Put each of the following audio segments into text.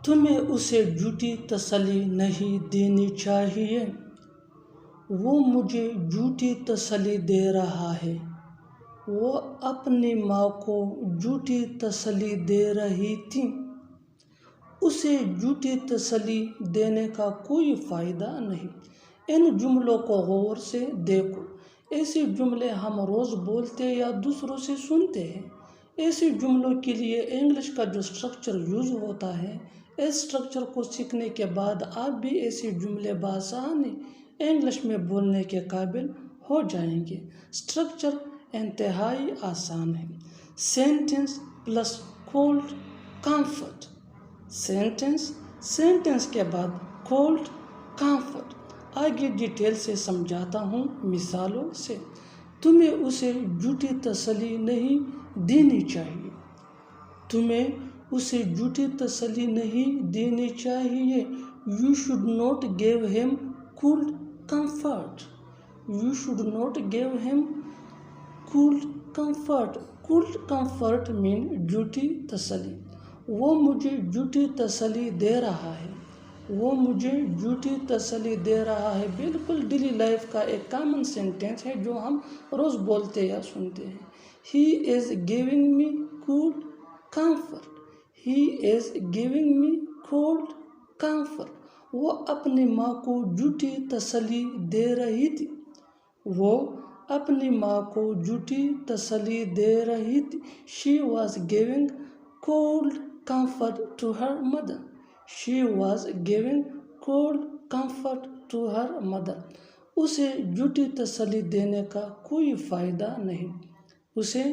تمہیں اسے جھوٹی تسلی نہیں دینی چاہیے، وہ مجھے جھوٹی تسلی دے رہا ہے۔ وہ اپنی ماں کو جھوٹی تسلی دے رہی تھی۔ اسے جھوٹی تسلی دینے کا کوئی فائدہ نہیں۔ ان جملوں کو غور سے دیکھو۔ ایسے جملے ہم روز بولتے یا دوسروں سے سنتے ہیں۔ ایسے جملوں کے لیے انگلش کا جو اسٹرکچر یوز ہوتا ہے، اس اسٹرکچر کو سیکھنے کے بعد آپ بھی ایسے جملے بآسانی انگلش میں بولنے کے قابل ہو جائیں گے۔ اسٹرکچر انتہائی آسان ہے۔ Sentence plus cold comfort. Sentence کے بعد کولڈ کمفرٹ۔ آگے ڈیٹیل سے سمجھاتا ہوں مثالوں سے۔ تمہیں اسے جھوٹی تسلی نہیں دینی چاہیے۔ تمہیں اسے جھوٹی تسلی نہیں دینی چاہیے۔ You should not give him cold comfort. You should not give him cold comfort. Cold comfort mean جھوٹی تسلی۔ وہ مجھے جھوٹی تسلی دے رہا ہے۔ وہ مجھے جھوٹی تسلی دے رہا ہے بالکل ڈیلی لائف کا ایک کامن سینٹینس ہے جو ہم روز بولتے یا سنتے ہیں۔ He is giving me cold comfort. He is giving me cold comfort. وہ اپنی ماں کو جھوٹی تسلی دے رہی تھی۔ وہ اپنی ماں کو جھوٹی تسلی دے رہی تھی۔ She was giving cold comfort to her mother. She was giving cold comfort to her mother. اسے جھوٹی تسلی دینے کا کوئی فائدہ نہیں۔ اسے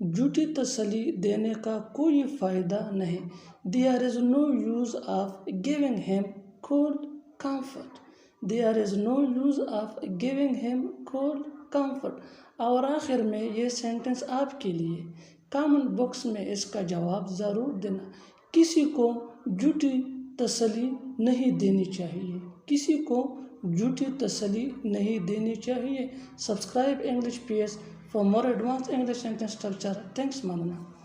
جھوٹی تسلی دینے کا کوئی فائدہ نہیں۔ There is no use of giving him cold comfort. There is no use of giving him cold comfort. اور آخر میں یہ سینٹنس آپ کے لیے کامنٹ باکس میں اس کا جواب ضرور دینا۔ کسی کو جھوٹی تسلی نہیں دینی چاہیے۔ کسی کو جھوٹی تسلی نہیں دینی چاہیے۔ Subscribe English PS for more advanced English sentence structure. Thanks, Manana.